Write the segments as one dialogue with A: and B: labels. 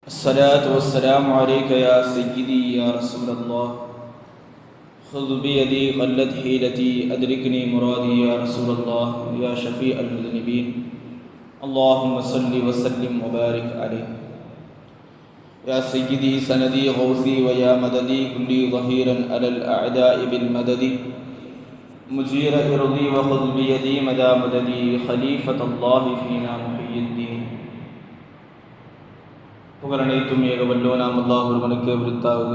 A: الصلاة والسلام عليك يا سيدي يا رسول الله خذ بيدي قلت حيلتي أدركني مرادي يا رسول الله يا شفيع المذنبين اللهم صل وسلم وبارك عليه يا سيدي سندي غوثي ويا مددي كلي ظهيرا على الأعداء بالمدد مجير إرضي وخذ بيدي مدى مددي خليفة الله فينا محيي الدين புகழனைத்தும் ஏக வல்லோனாம் அல்லாஹ் ஒருவனுக்கு விருத்தாக.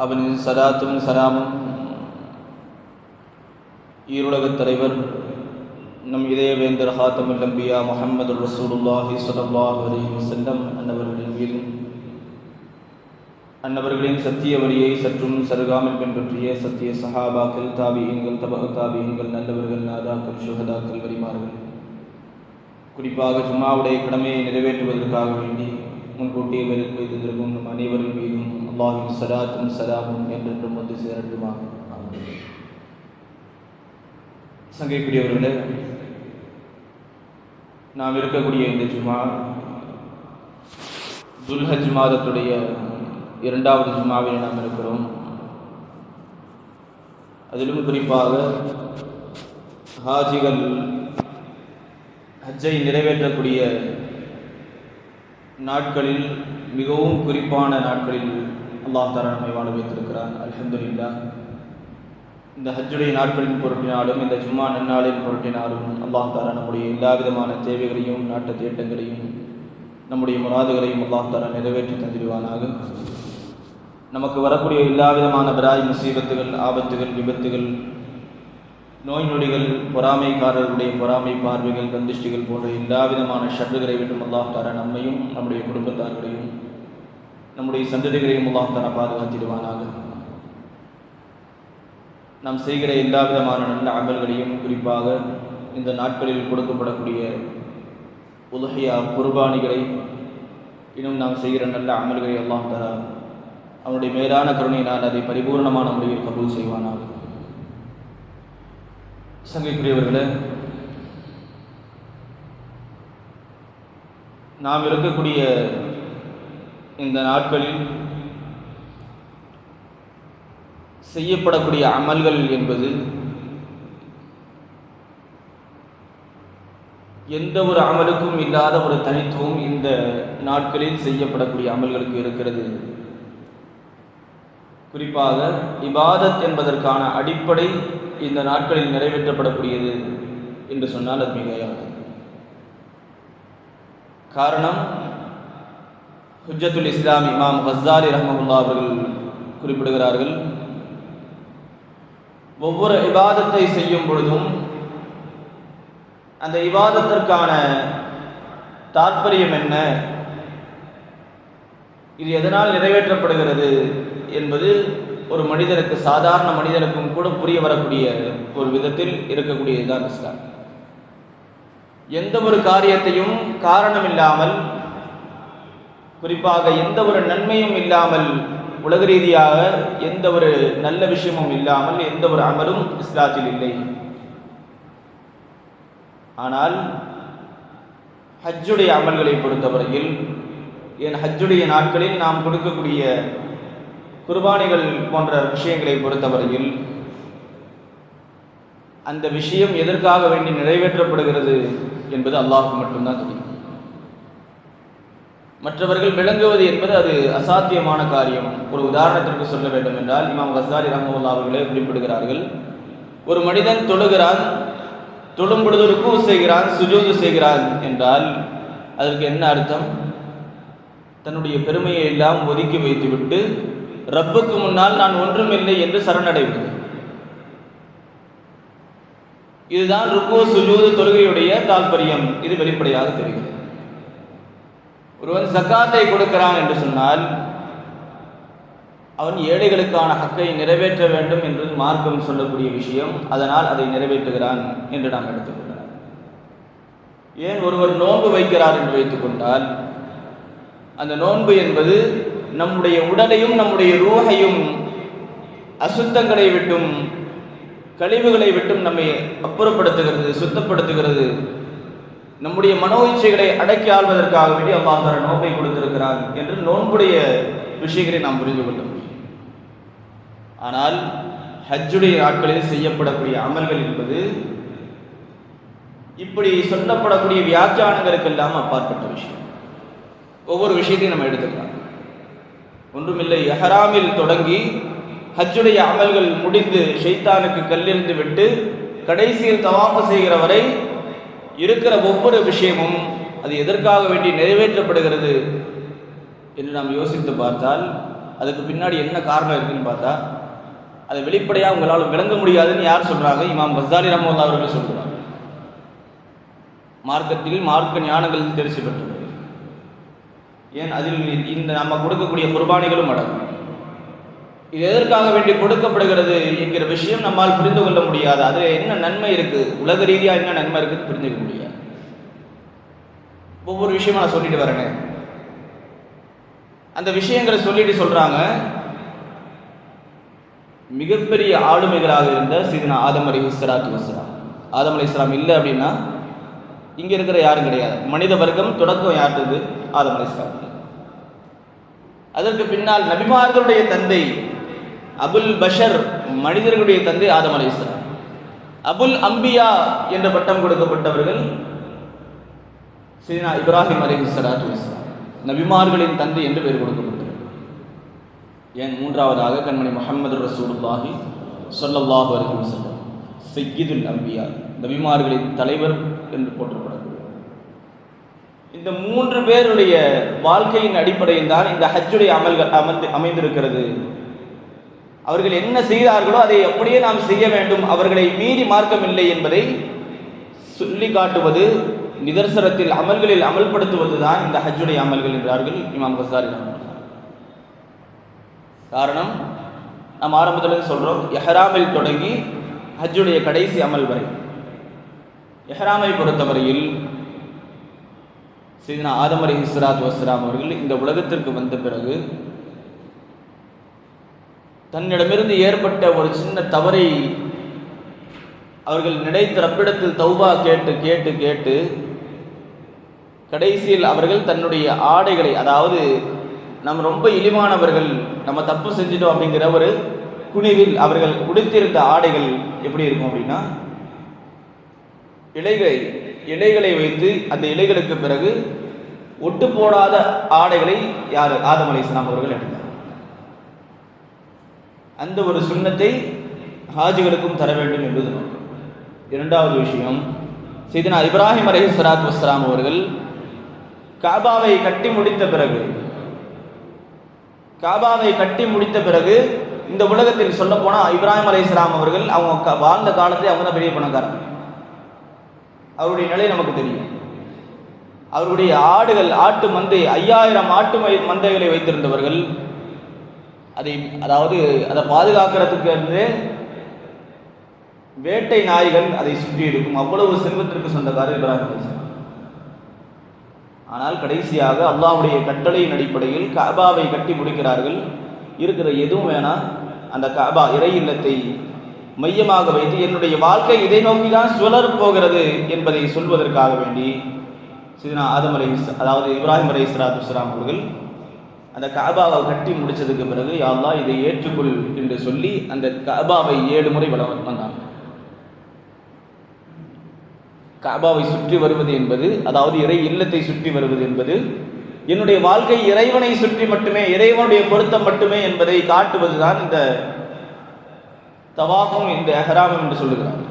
A: அவனின் சலாத்தும் சலாமும் ஈருலகத் தலைவர் நம் இதயவேந்தர் ஹாத்தமுல் அம்பியா முஹம்மது ரசூலுல்லாஹி ஸல்லல்லாஹு அலைஹி வஸல்லம் அன்னவர்களின் மீதும் அன்னவர்களின் சத்திய வழியை சற்றும் சருகாமல் பின்பற்றிய சத்திய சஹாபாக்கள், தாபிஈன்கள், தபஅ தாபிஈன்கள், நல்லவர்கள், நாதாக்கள், ஷுஹதாக்கள், வலிமார்கள், குறிப்பாக ஜும்மாவுடைய கடமையை நிறைவேற்றுவதற்காக வேண்டி முன்கூட்டியே வைத்திருக்கும் நம் அனைவரின் மீதும் அல்லாஹ்வின் ஸலாத்தும் ஸலாமும் என்றென்றும் வந்து சேரட்டுமாக. சங்கைக்குரியவர்களே, நாம் இருக்கக்கூடிய இந்த ஜும்மா துல்ஹஜ் மாதத்துடைய 2வது ஜும்மாவில் நாம் இருக்கிறோம். அதிலும் குறிப்பாக ஹாஜிகள் ஹஜ்ஜை நிறைவேற்றக்கூடிய நாட்களில், மிகவும் குறிப்பான நாட்களில் அல்லாஹ் தஆலா நம்மை வாழ வைத்திருக்கிறான். அல்ஹம்துலில்லாஹ். இந்த ஹஜ்ஜுடைய நாட்களின் பொருட்டினாலும் இந்த ஜும்மா நன்னாளின் பொருட்டினாலும் அல்லாஹ் தஆலா நம்முடைய எல்லா விதமான தேவைகளையும், நாட்டு தேட்டங்களையும், நம்முடைய முராதுகளையும் அல்லாஹ் தஆலா நிறைவேற்றி தந்திடுவானாக. நமக்கு வரக்கூடிய எல்லா விதமான பராய், முசீபத்துகள், ஆபத்துகள், விபத்துகள், நோய் நொடிகள், பொறாமைக்காரர்களுடைய பொறாமை பார்வைகள், கந்திஷ்டிகள் போன்ற எல்லா விதமான ஷர்றுகளை விட்டும் அல்லாஹ் தஆலா நம்மையும் நம்முடைய குடும்பத்தார்களையும் நம்முடைய சந்ததிகளையும் அல்லாஹ் தஆலா பாதுகாத்திடுவானாக. நாம் செய்கிற எல்லா விதமான நல்ல அமல்களையும், குறிப்பாக இந்த நாட்களில் கொடுக்கப்படக்கூடிய உதுஹியா குர்பானிகளை, இன்னும் நாம் செய்கிற நல்ல அமல்களை அல்லாஹ் தஆலா அவனுடைய மேலான கருணையினால் அதை பரிபூர்ணமான முறையில் கபூல் செய்வானாக. சங்கைக்குரியவர்களே, நாம் இருக்கக்கூடிய இந்த நாட்களில் செய்யப்படக்கூடிய அமல்கள் என்பது எந்த ஒரு அமலுக்கும் இல்லாத ஒரு தனித்துவம் இந்த நாட்களில் செய்யப்படக்கூடிய அமல்களுக்கு இருக்கிறது. குறிப்பாக இபாதத் என்பதற்கான அடிப்படை இந்த நாட்களில் நிறைவேற்றப்படக்கூடியது என்று சொன்னால் அது மிகையாகும். காரணம், ஹுஜ்ஜத்துல் இஸ்லாம் இமாம் கஸ்ஸாலி ரஹ்மத்துல்லாஹி அவர்கள் குறிப்பிடுகிறார்கள், ஒவ்வொரு இபாதத்தை செய்யும் பொழுதும் அந்த இபாதத்திற்கான தாற்பயம் என்ன, இது எதனால் நிறைவேற்றப்படுகிறது என்பது ஒரு மனிதனுக்கு, சாதாரண மனிதனுக்கும் கூட புரிய வரக்கூடிய ஒரு விதத்தில் இருக்கக்கூடியதுதான் இஸ்லாம். எந்த ஒரு காரியத்தையும் காரணம் இல்லாமல், குறிப்பாக எந்த ஒரு நன்மையும் இல்லாமல், உலக ரீதியாக எந்த ஒரு நல்ல விஷயமும் இல்லாமல் எந்த ஒரு அமலும் இஸ்லாத்தில் இல்லை. ஆனால் ஹஜ்ஜுடைய அமல்களை பொறுத்தவரையில், என் ஹஜ்ஜுடைய நாட்களில் நாம் கொடுக்கக்கூடிய குர்பானிகள் போன்ற விஷயங்களை பொறுத்தவரையில், அந்த விஷயம் எதற்காக வேண்டி நிறைவேற்றப்படுகிறது என்பது அல்லாஹ்வுக்கு மட்டும்தான் தெரியும். மற்றவர்கள் விளங்குவது என்பது அது அசாத்தியமான காரியம். ஒரு உதாரணத்திற்கு சொல்ல வேண்டும் என்றால், இமாம் கஸ்ஸாலி ரஹ்மத்துல்லாஹி அவர்களே குறிப்பிடுகிறார்கள், ஒரு மனிதன் தொழுகிறான், தொழும் பொழுது ருக்கு செய்கிறான், சுஜூது செய்கிறான் என்றால் அதற்கு என்ன அர்த்தம்? தன்னுடைய பெருமையை எல்லாம் ஒதுக்கி வைத்துவிட்டு ரப்புக்கு முன்னால் நான் ஒன்றுமில்லை என்று சரணடைவது. இதுதான் ருக்கு சுஜூது தொழுகையுடைய தாற்பயம். இது வெளிப்படையாக தெரிகிறது. ஒருவன் ஜக்காத்தை கொடுக்கிறான் என்று சொன்னால் அவன் ஏழைகளுக்கான ஹக்கை நிறைவேற்ற வேண்டும் என்று மார்க்கம் சொல்லக்கூடிய விஷயம். அதனால் அதை நிறைவேற்றுகிறான் என்று நாம் எடுத்துக்கொள்ளலாம். ஏன் ஒருவர் நோன்பு வைக்கிறார் என்று வைத்துக்கொண்டால், அந்த நோன்பு என்பது நம்முடைய உடலையும் நம்முடைய ரூஹையும் அசுத்தங்களை விட்டும் கழிவுகளை விட்டும் நம்மை அப்புறப்படுத்துகிறது, சுத்தப்படுத்துகிறது. நம்முடைய மனோ இச்சைகளை அடக்கி ஆள்வதற்காக வேண்டி அல்லாஹ் தஆலா நோன்பை கொடுத்திருக்கிறான் என்று நோன்புடைய விஷயங்களை நாம் புரிந்து கொள்ள முடியும். ஆனால் ஹஜ்ஜுடைய நாட்களில் செய்யப்படக்கூடிய அமல்கள் என்பது இப்படி சொல்லப்படக்கூடிய வியாக்கியானங்களுக்கெல்லாம் அப்பாற்பட்ட விஷயம். ஒவ்வொரு விஷயத்தையும் நம்ம எடுத்துக்கலாம். ஒன்றுமில்லை, எஹ்ராமில் தொடங்கி ஹஜ்ஜுடைய அமல்கள் முடிந்து ஷைத்தானுக்கு கல்லெறிந்து விட்டு கடைசியில் தவாஃப் செய்கிற வரை இருக்கிற ஒவ்வொரு விஷயமும் அது எதற்காக வேண்டி நிறைவேற்றப்படுகிறது என்று நாம் யோசித்து பார்த்தால் அதுக்கு பின்னாடி என்ன காரணம் இருக்குன்னு பார்த்தா அதை வெளிப்படையாக உங்களால் விளங்க முடியாதுன்னு யார் சொல்றாங்க? இமாம் கஸ்ஸாலி ரஹ்மத்துல்லாஹி அவர்கள் சொல்கிறாங்க. மார்க்கத்தில் மார்க்க ஞானங்கள் தெரிசி பெற்றவர்கள். ஏன் அதில் இந்த நம்ம கொடுக்கக்கூடிய குர்பானிகளும் அடங்கும். இது எதற்காக வேண்டி கொடுக்கப்படுகிறது என்கிற விஷயம் நம்மால் புரிந்து கொள்ள முடியாது. அது என்ன நன்மை இருக்கு, உலக ரீதியாக என்ன நன்மை இருக்குன்னு புரிஞ்சுக்க முடியாது. ஒவ்வொரு விஷயமா நான் சொல்லிட்டு வரேனே, அந்த விஷயங்களை சொல்லிட்டு சொல்றாங்க, மிகப்பெரிய ஆளுமைகளாக இருந்த சீதனா ஆதம் அலைஹிஸ்ஸலாத்து வஸ்ஸலாம். ஆதம் அலைஹிஸ்ஸலாம் இல்லை அப்படின்னா இங்க இருக்கிற யாரும் கிடையாது. மனித வர்க்கம் தொடக்கம் யாருது? ஆதம் அலைஹிஸ்ஸலாம். அதற்கு பின்னால் நபிமார்களுடைய தந்தை அபுல் பஷர், மனிதர்களுடைய தந்தை ஆதம் அலைஹிஸ்ஸலாம். அபுல் அம்பியா என்ற பட்டம் கொடுக்கப்பட்டவர்கள் சீதனா இப்ராஹிம் அலைஹிஸ்ஸலாத்து வஸ்ஸலாம். நபிமார்களின் தந்தை என்று பெயர் கொடுக்கப்பட்டது. ஏன் மூன்றாவதாக கண்மணி முஹம்மது ரசூலுல்லாஹி ஸல்லல்லாஹு அலைஹி வஸல்லம் சய்யிதுல் அம்பியா, நபிமார்களின் தலைவர் என்று போற்றப்படக்கூடிய இந்த மூன்று பேருடைய வாழ்க்கையின் அடிப்படையில் தான் இந்த ஹஜ்ஜுடைய அமல்கள் அமைந்திருக்கிறது. அவர்கள் என்ன செய்தார்களோ அதை அப்படியே நாம் செய்ய வேண்டும், அவர்களை மீறி மார்க்கம் இல்லை என்பதை சொல்லி காட்டுவது, நிதர்சனத்தில் அமல்களில் அமல்படுத்துவது தான் இந்த ஹஜ்ஜுடைய அமல்கள் என்றார்கள் இமாம் கஸ்ஸாலி. காரணம், நாம் ஆரம்பத்தில் சொல்றோம், எஹ்ராமில் தொடங்கி ஹஜ்ஜுடைய கடைசி அமல் வரை. எஹ்ராமை பொறுத்தவரையில் சையதுனா ஆதம் அலைஹிஸ்ஸலாத்து வஸ்ஸலாம் அவர்கள் இந்த உலகத்திற்கு வந்த பிறகு தன்னிடமிருந்து ஏற்பட்ட ஒரு சின்ன தவறை அவர்கள் நினைத்த ரப்பிடத்தில் தௌபா கேட்டு கேட்டு கேட்டு கடைசியில் அவர்கள் தன்னுடைய ஆடைகளை, அதாவது நம்ம ரொம்ப இழிவானவர்கள், நம்ம தப்பு செஞ்சிட்டோம் அப்படிங்கிற ஒரு குனிவில் அவர்கள் உடுத்திருந்த ஆடைகள் எப்படி இருக்கும் அப்படின்னா, இலைகளை வைத்து அந்த இலைகளுக்கு பிறகு ஒட்டு போடாத ஆடைகளை யார்? ஆதம் அலைஹிஸ்ஸலாம் அவர்கள் எடுத்தார். அந்த ஒரு சுன்னத்தை ஹாஜிகளுக்கும் தர வேண்டும் என்பது. இரண்டாவது விஷயம், சையதுனா இப்ராஹிம் அலைஹிஸ்ஸலாத்து வஸ்ஸலாம் அவர்கள் காபாவை கட்டி முடித்த பிறகு இந்த உலகத்தில் சொல்ல போனா இப்ராஹிம் அலைஹிஸ்ஸலாம் அவர்கள் அவங்க வாழ்ந்த காலத்தில் அவங்க தான் பெரிய பணக்காரங்க. அவருடைய நிலை நமக்கு தெரியும். அவருடைய ஆட்டு மந்தை 5000 ஆட்டு மந்தைகளை வைத்திருந்தவர்கள். அதை பாதுகாக்கிறதுக்கு வேட்டை நாய்கள் அதை சுற்றி இருக்கும். அவ்வளவு செல்வத்திற்கு சொந்தக்காரர் இப்ராஹிம் அலைஹிஸ்ஸலாம். ஆனால் கடைசியாக அல்லாஹ்வுடைய கட்டளையின் அடிப்படையில் கஅபாவை கட்டி முடிக்கிறார்கள். இருக்கிற எதுவும் வேணாம், அந்த கஅபா இறை இல்லத்தை மையமாக வைத்து என்னுடைய வாழ்க்கை இதை நோக்கி தான் சுழறப் போகிறது என்பதை சொல்வதற்காக வேண்டி சையதுனா ஆதம் அதாவது இப்ராஹிம் அலைஹிஸ்ஸலாத்து வஸ்ஸலாம் அவர்கள் அந்த கஅபாவை கட்டி முடிச்சதுக்கு பிறகு, யா அல்லாஹ் இதை ஏற்றுக்கொள் என்று சொல்லி அந்த கஅபாவை 7 முறை வந்தாங்க. கஅபாவை சுற்றி வருவது என்பது, அதாவது இறை இல்லத்தை சுற்றி வருவது என்பது என்னுடைய வாழ்க்கை இறைவனை சுற்றி மட்டுமே, இறைவனுடைய பொருத்தம் மட்டுமே என்பதை காட்டுவதுதான் இந்த தவாஃபும் இந்த இஹ்ராமும் என்று சொல்லுகிறார்கள்.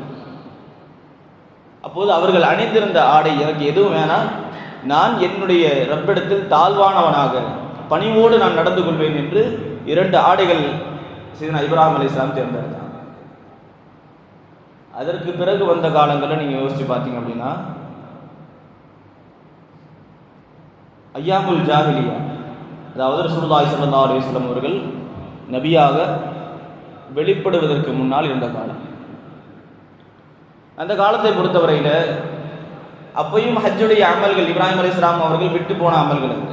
A: அப்போது அவர்கள் அணிந்திருந்த ஆடை, எனக்கு எதுவும் வேணாம், நான் என்னுடைய ரப்பிடத்தில் தாழ்வானவனாக பணிவோடு நான் நடந்து கொள்வேன் என்று 2 ஆடைகள் சையதுனா இப்ராஹிம் அலைஹிஸ்ஸலாம் தேர்ந்தெடுத்தாங்க. அதற்கு பிறகு வந்த காலங்களில் நீங்க யோசிச்சு பார்த்தீங்க அப்படின்னா, ஐயாமுல் ஜாஹிலியா, அதாவது ரசூலுல்லாஹி ஸல்லல்லாஹு அலைஹி வஸல்லம் அவர்கள் நபியாக வெளிப்படுவதற்கு முன்னால் இருந்த காலம். அந்த காலத்தை பொறுத்தவரையில் அப்பையும் ஹஜ்ஜுடைய அமல்கள் இப்ராஹிம் அலைஹிஸ்ஸலாம் அவர்கள் விட்டு போன அமல்கள் அது.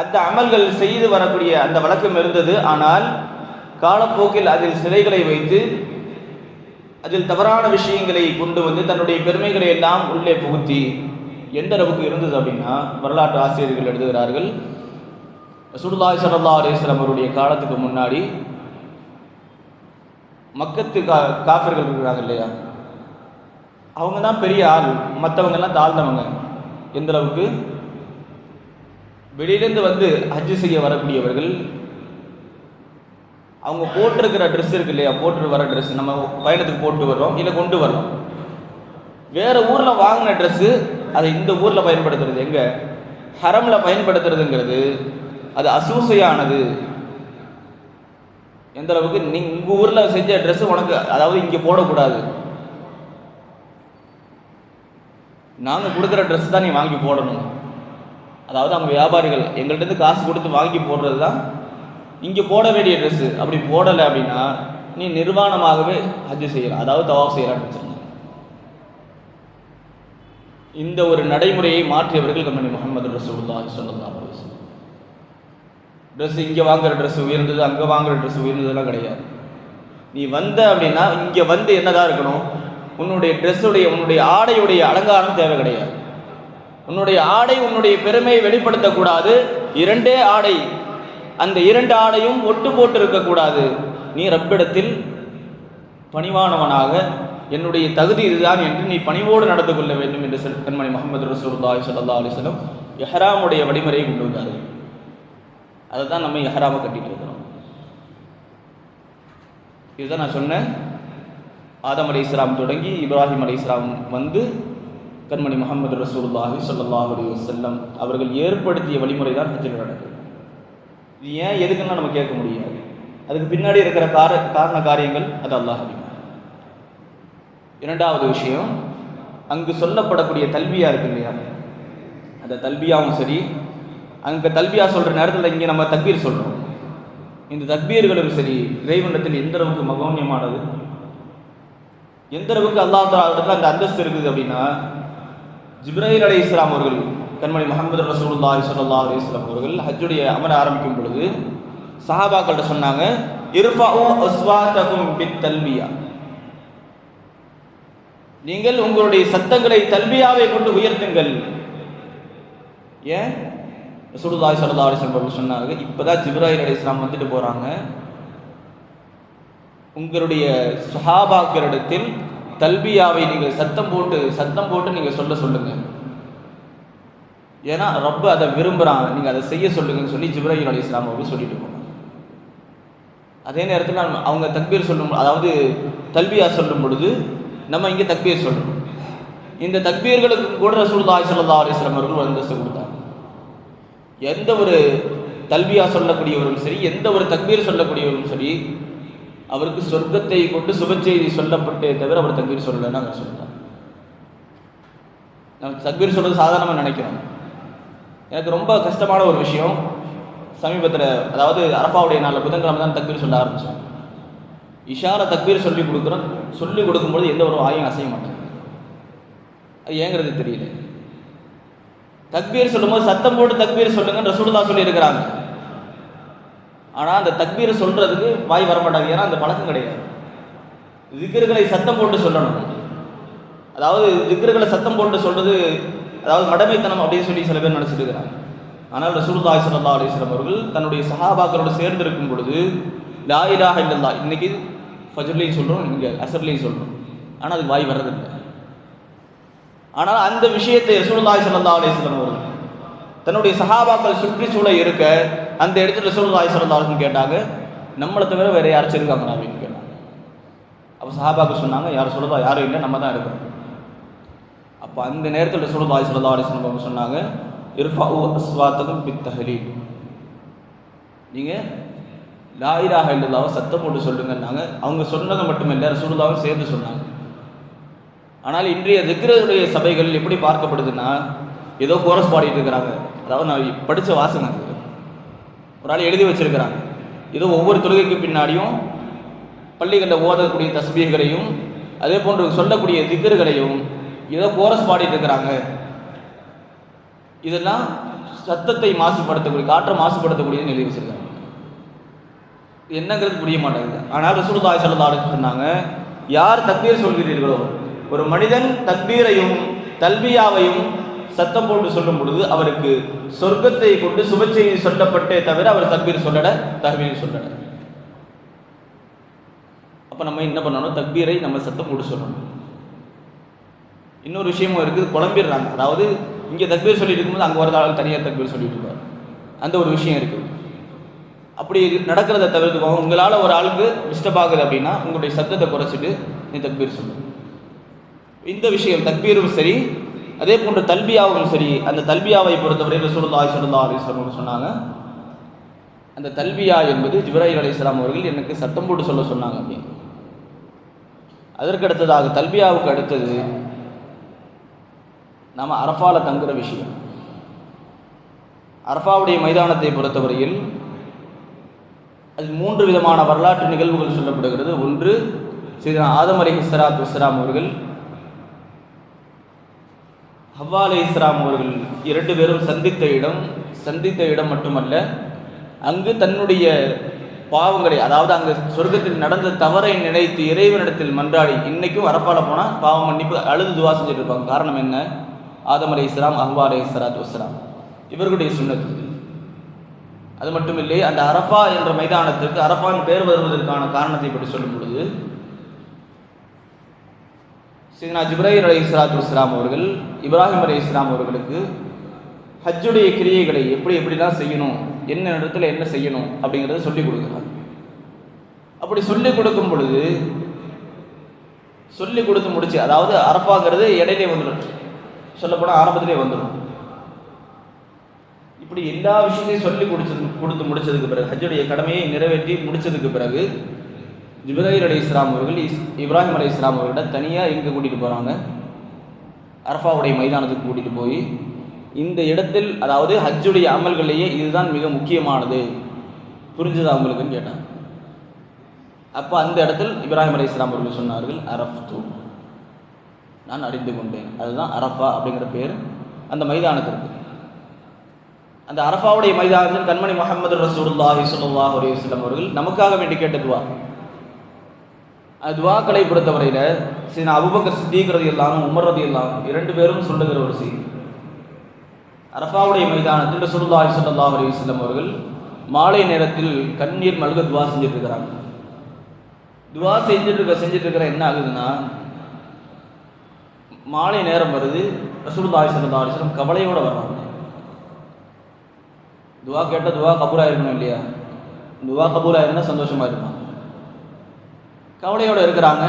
A: அந்த அமல்கள் செய்து வரக்கூடிய அந்த வழக்கம் இருந்தது. ஆனால் காலப்போக்கில் அதில் சிலைகளை வைத்து அதில் தவறான விஷயங்களை கொண்டு வந்து தன்னுடைய பெருமைகளை எல்லாம் உள்ளே புகுத்தி எந்த அளவுக்கு இருந்தது அப்படின்னா, வரலாற்று ஆசிரியர்கள் எழுதுகிறார்கள், ரசூலுல்லாஹி ஸல்லல்லாஹு அலைஹி வஸல்லம் அவருடைய காலத்துக்கு முன்னாடி மக்கத்து காஃபிர்கள் இருக்கிறாங்க இல்லையா, அவங்க தான் பெரிய ஆள், மற்றவங்கெல்லாம் தாழ்ந்தவங்க. எந்த அளவுக்கு? வெளியிலேருந்து வந்து ஹஜ்ஜு செய்ய வரக்கூடியவர்கள் அவங்க போட்டிருக்கிற ட்ரெஸ் இருக்கு இல்லையா, போட்டு வர ட்ரெஸ் நம்ம பயணத்துக்கு போட்டு வர்றோம் இல்லை கொண்டு வர்றோம், வேறு ஊரில் வாங்கின ட்ரெஸ்ஸு அதை இந்த ஊரில் பயன்படுத்துறது, எங்கே ஹரமில் பயன்படுத்துறதுங்கிறது அது அசூசையானது. எந்த அளவுக்கு? உங்கள் ஊரில் செஞ்ச ட்ரெஸ்ஸு உனக்கு, அதாவது இங்கே போடக்கூடாது, நாங்கள் கொடுக்குற ட்ரெஸ் தான் நீ வாங்கி போடணும். அதாவது அவங்க வியாபாரிகள் எங்கள்கிட்ட காசு கொடுத்து வாங்கி போடுறது தான் இங்கே போட வேண்டிய ட்ரெஸ்ஸு. அப்படி போடலை அப்படின்னா நீ நிர்வாணமாகவே ஹஜ்ஜு செய்யலாம், அதாவது தவாஃப் செய்யலான்னு வச்சுருங்க. இந்த ஒரு நடைமுறையை மாற்றியவர்கள் கண்மணி முஹம்மது ரசூலுல்லாஹி ஸல்லல்லாஹு அலைஹி வஸல்லம். ட்ரெஸ் இங்கே வாங்குகிற ட்ரெஸ் உயர்ந்தது, அங்கே வாங்குகிற ட்ரெஸ் உயர்ந்ததுலாம் கிடையாது. நீ வந்த அப்படின்னா இங்கே வந்து என்னதான் இருக்கணும், உன்னுடைய ட்ரெஸ்ஸுடைய உன்னுடைய ஆடையுடைய அலங்காரம் தேவை கிடையாது. உன்னுடைய ஆடை உன்னுடைய பெருமையை வெளிப்படுத்தக்கூடாது. இரண்டே ஆடை, அந்த இரண்டு ஆடையும் ஒட்டு போட்டு இருக்கக்கூடாது. நீ ரப்பிடத்தில் பணிவானவனாக, என்னுடைய தகுதி இதுதான் என்று நீ பணிவோடு நடந்து கொள்ள வேண்டும் என்று கண்மணி முஹம்மது ரசூலுல்லாஹி ஸல்லல்லாஹு அலைஹி வஸல்லம் இஹ்ராமுடைய வழிமுறையை கொண்டு வந்தார்கள். அதை தான் நம்ம இஹ்ராமை கட்டிட்டு இருக்கிறோம். இதுதான் நான் சொன்னேன். ஆதம் அலைஹிஸ்ஸலாம் தொடங்கி இப்ராஹிம் அலைஹிஸ்ஸலாம் வந்து கண்மணி முஹம்மது ரசூலுல்லாஹி ஸல்லல்லாஹு அலைஹி வஸல்லம் அவர்கள் ஏற்படுத்திய வழிமுறை தான் ஹஜ்ஜில் நடக்குது. இது ஏன் எதுக்குன்னா நம்ம கேட்க முடியாது. அதுக்கு பின்னாடி இருக்கிற காரண காரியங்கள் அது அல்லாஹ் அறிவான். இரண்டாவது விஷயம், அங்கு சொல்லப்படக்கூடிய தல்பியா இருக்கு இல்லையா, அந்த தல்பியாவும் சரி, அங்கே தல்பியா சொல்கிற நேரத்தில் இங்கே நம்ம தக்பீர் சொல்கிறோம். இந்த தக்பீர்களும் சரி இறைவனிடத்தில் எந்த அளவுக்கு மகோன்யமானது, எந்த அளவுக்கு அல்லாஹ் தஆலா அந்த அந்தஸ்து இருக்குது அப்படின்னா, ஜிப்ரீல் அலைஹிஸ்ஸலாம் அவர்கள் கண்மணி முஹம்மது ரசூலுல்லாஹி ஸல்லல்லாஹு அலைஹி வஸல்லம் அவர்கள் ஹஜ்ஜுடைய அமர ஆரம்பிக்கும் பொழுது சஹாபாக்கள்கிட்ட சொன்னாங்க, இர்ஃபஉ அஸ்வாதகும் பித்தல்பியா, நீங்கள் உங்களுடைய சத்தங்களை தல்பியாவை கொண்டு உயர்த்துங்கள். ஏன்? ரசூலுல்லாஹி ஸல்லல்லாஹு அலைஹி வஸல்லம் அவர்கள் சொன்னாங்க, இப்போதான் ஜிப்ரீல் அலைஹிஸ்ஸலாம் வந்துட்டு போகிறாங்க, உங்களுடைய சஹாபாக்களிடத்தில் தல்பியாவை நீங்கள் சத்தம் போட்டு நீங்கள் சொல்லுங்க. ஏன்னா ரப்ப அதை விரும்புகிறாங்க, நீங்கள் அதை செய்ய சொல்லுங்கன்னு சொல்லி ஜிப்ரீல் அலைஹிஸ்ஸலாம் அவர்கள் சொல்லிட்டு போனாங்க. அதே நேரத்தில் அவங்க தக்பீர் சொல்லும், அதாவது தல்பியா சொல்லும் பொழுது நம்ம இங்கே தக்பீர் சொல்லணும். இந்த தக்பீர்களுக்கு கூட ரசூலுல்லாஹி ஸல்லல்லாஹு அலைஹி வஸல்லம் அவர்கள் அந்தஸ்து கொடுத்தாங்க. எந்த ஒரு தல்பியா சொல்லக்கூடியவரும் சரி, எந்த ஒரு தக்பீர் சொல்லக்கூடியவரும் சரி, அவருக்கு சொர்க்கத்தை கொண்டு சுபச்செய்தி சொல்லப்பட்டே தவிர அவர் தக்பீர் சொல்லலைன்னு அவர் சொல்றார். நம்ம தக்பீர் சொல்றது சாதாரணமாக நினைக்கிறோம். எனக்கு ரொம்ப கஷ்டமான ஒரு விஷயம், சமீபத்தில் அதாவது அரஃபாவுடைய நாளில் புதன்கிழமை தான் தக்பீர் சொல்ல ஆரம்பித்தோம். இஷார தக்பீர் சொல்லி கொடுக்கும்போது எந்த ஒரு வாயும் அசைய மாட்டேன். அது ஏங்கிறது தெரியல. தக்பீர் சொல்லும்போது சத்தம் போட்டு தக்பீர் சொல்லுங்கன்னு ரசூலுல்லாஹ் சொல்லி இருக்கிறாங்க. ஆனால் அந்த தக்பீர் சொல்றதுக்கு வாய் வரமாட்டாங்க. ஏன்னா அந்த பழக்கம் கிடையாது. திக்ருகளை சத்தம் போட்டு சொல்லணும். அதாவது திக்ருகளை சத்தம் போட்டு சொல்றது அதாவது மடமைத்தனம் அப்படின்னு சொல்லி சில பேர் நினைச்சிட்டு இருக்கிறாங்க. ஆனால் ரசூலுல்லாஹி ஸல்லல்லாஹு அலைஹி வஸல்லம் அவர்கள் தன்னுடைய சஹாபாக்களோடு சேர்ந்து இருக்கும் பொழுது லா இலாஹ இல்லல்லாஹ், இன்னைக்கு ஃபஜ்ர்லையும் சொல்றோம், இங்கே அஸர்லையும் சொல்றோம், ஆனால் அது வாய் வர்றதில்லை. ஆனால் அந்த விஷயத்தை ரசூலுல்லாஹி ஸல்லல்லாஹு அலைஹி வஸல்லம் அவர்கள் தன்னுடைய சஹாபாக்கள் சுற்றி சூழ இருக்க அந்த இடத்துல ரசூலுல்லாஹி ஸல்லல்லாஹு அலைஹி வஸல்லம் கேட்டாங்க, நம்மளை தவிர வேற யாராச்சும் இருக்காங்களா அப்படின்னு கேட்டாங்க. அப்போ சஹாபாக்கள் சொன்னாங்க, யார் சொல்லுதா, யாரும் இல்லை, நம்ம தான் இருக்கோம். அப்போ அந்த நேரத்தில் ரசூலுல்லாஹி ஸல்லல்லாஹு அலைஹி வஸல்லம் அவங்க சொன்னாங்க, இர்ஃபஉ அஸ்வாத்தகும் பித்தஹ்லீல், நீங்கள் லா இலாஹ இல்லல்லாஹ் சத்தம் போட்டு சொல்லுங்கன்னாங்க. அவங்க சொன்னதை மட்டுமில்லை, ரசூலுல்லாஹும் சேர்ந்து சொன்னாங்க. ஆனால் இன்றைய திக்ருடைய சபைகள் எப்படி பார்க்கப்படுதுன்னா, ஏதோ கோரஸ் பாடிட்டு இருக்கிறாங்க. அதாவது நான் படித்த வாசனை, ஒரு ஆள் எழுதி வச்சிருக்கிறாங்க, ஏதோ ஒவ்வொரு தொழுகைக்கு பின்னாடியும் பள்ளிகளில் ஓதக்கூடிய தஸ்பீஹ்களையும் அதே போன்று சொல்லக்கூடிய திக்ருகளையும் ஏதோ கோரஸ் பாடிட்டு இருக்கிறாங்க. இதெல்லாம் சத்தத்தை மாசுபடுத்தக்கூடிய, காற்றை மாசுபடுத்தக்கூடியதுன்னு எழுதி வச்சிருக்காங்க. என்னங்கிறது புரிய மாட்டேங்குது. ஆனால் ரசூலுல்லாஹி ஸல்லல்லாஹு அலைஹி வஸல்லம் சொன்னாங்க, யார் தக்பீர் சொல்கிறீர்களோ, ஒரு மனிதன் தக்பீரையும் தல்பியாவையும் சத்தம் போட்டு சொல்லும் பொழுது அவருக்கு சொர்க்கத்தை கொண்டு சுபச்செய்தி சொல்லப்பட்டே தவிர அவர் தக்பீர் சொல்லல, தஹ்மீல் சொல்லல. அப்போ நம்ம என்ன பண்ணணும், தக்பீரை நம்ம சத்தம் போட்டு சொல்லணும். இன்னொரு விஷயமும் இருக்குது, குழம்பிடுறாங்க. அதாவது இங்கே தக்பீர் சொல்லிட்டு இருக்கும்போது அங்கே ஒரு ஆள் தனியாக தக்பீர் சொல்லிட்டு இருப்பார். அந்த ஒரு விஷயம் இருக்குது. அப்படி நடக்கிறத தவிர்த்துக்கோங்க. உங்களால் ஒரு ஆளுக்கு டிஸ்டர்ப் ஆகுது அப்படின்னா உங்களுடைய சத்தத்தை குறைச்சிட்டு நீ தக்பீர் சொல்லணும். இந்த விஷயம் தக்பீரும் சரி, அதே போன்ற தல்பியாவும் சரி. அந்த தல்பியாவை பொறுத்தவரை ரசூலுல்லாஹி ஸல்லல்லாஹு அலைஹி வஸல்லம் சொன்னாங்க, அந்த தல்பியா என்பது ஜிப்ராயில் அலைஹிஸ்ஸலாம் அவர்கள் எனக்கு சத்தம் போட்டு சொல்ல சொன்னாங்க அப்படின்னு. அதற்கு அடுத்ததாக தல்பியாவுக்கு அடுத்தது நாம் அரஃபால தங்குற விஷயம். அரஃபாவுடைய மைதானத்தை பொறுத்தவரையில் அதில் 3 விதமான வரலாற்று நிகழ்வுகள் சொல்லப்படுகிறது. ஒன்று, சையதுனா ஆதம் அலைஹிஸ்ஸலாத்து வஸ்ஸலாம் அவர்கள், ஹவ்வா அலைஹிஸ்ஸலாம் அவர்கள் 2 பேரும் சந்தித்த இடம் மட்டுமல்ல, அங்கு தன்னுடைய பாவங்களை, அதாவது அங்கு சொர்க்கத்தில் நடந்த தவறை நினைத்து இறைவனிடத்தில் மன்றாடி, இன்னைக்கும் அரஃபால போனால் பாவம் மன்னிப்பு அழுது துவா செஞ்சுட்டு இருப்பாங்க. காரணம் என்ன? ஆதம் அலைஹிஸ்ஸலாம், ஹவ்வா அலைஹிஸ்ஸலாத்து வஸ்ஸலாம் இவர்களுடைய சுன்னத்து. அது மட்டும் இல்லை, அந்த அரஃபா என்ற மைதானத்திற்கு அரஃபான் பேர் வருவதற்கான காரணத்தை பற்றி சொல்லும் பொழுது, சையதுனா ஜிப்ராயில் அலைஹிஸ்ஸலாத்து வஸ்ஸலாம் அவர்கள் இப்ராஹிம் அலைஹிஸ்ஸலாம் அவர்களுக்கு ஹஜ்ஜுடைய கிரியைகளை எப்படிலாம் செய்யணும், என்ன இடத்துல என்ன செய்யணும் அப்படிங்கிறத சொல்லிக் கொடுக்குறாங்க. அப்படி சொல்லிக் கொடுக்கும் பொழுது சொல்லிக் கொடுத்து முடிச்சு, அதாவது அரஃபாங்கிறது இடையிலே வந்துடும், சொல்லப்போனால் ஆரம்பத்திலே வந்துடும். இப்படி எல்லா விஷயத்தையும் சொல்லி கொடுத்து முடிச்சதுக்கு பிறகு, ஹஜ்ஜுடைய கடமையை நிறைவேற்றி முடிச்சதுக்கு பிறகு, ஜிப்ராயில் அலைஹிஸ்ஸலாம் அவர்கள் இப்ராஹிம் அலைஹிஸ்ஸலாம் அவர்கிட்ட தனியாக எங்கே கூட்டிகிட்டு போகிறாங்க, அரஃபாவுடைய மைதானத்துக்கு கூட்டிகிட்டு போய், இந்த இடத்தில், அதாவது ஹஜ்ஜுடைய அமல்களையே இதுதான் மிக முக்கியமானது, புரிஞ்சுதா அவங்களுக்குன்னு கேட்டாங்க. அப்போ அந்த இடத்தில் இப்ராஹிம் அலைஹிஸ்ஸலாம் அவர்கள் சொன்னார்கள், அரஃப்து, நான் அறிந்து கொண்டேன். அதுதான் அரஃபா அப்படிங்கிற பேர் அந்த மைதானத்திற்கு. அந்த அரஃபாவுடைய மைதானத்தில் கண்மணி முஹம்மது ரசூலுல்லாஹி ஸல்லல்லாஹு அலைஹி வஸல்லம் அவர்கள் நமக்காக வேண்டி கேட்ட துவா. துவாக்களை பொறுத்தவரையில் சையதுனா அபூபக்கர் சித்தீக் ரலியல்லாஹு அன்ஹு, உமர் ரலியல்லாஹு அன்ஹு 2 பேரும் சொல்லுகிற ஒரு செய்தி. அரஃபாவுடைய மைதானத்தில் ரசூலுல்லாஹி ஸல்லல்லாஹு அலைஹி வஸல்லம் அவர்கள் மாலை நேரத்தில் கண்ணீர் மல்க துவா செஞ்சுட்டு இருக்கிறாங்க. துவா செஞ்சுட்டு இருக்கிற என்ன ஆகுதுன்னா, மாலை நேரம் வருது, ரசூலுல்லாஹி ஸல்லல்லாஹு அலைஹி வஸல்லம் கவலையோடு வர்றாங்க. துவா கேட்டால் துவா கபூலாக இருக்கணும் இல்லையா? துவா கபூலாக இருந்தால் சந்தோஷமாக இருக்கும். கவலையோடு இருக்கிறாங்க.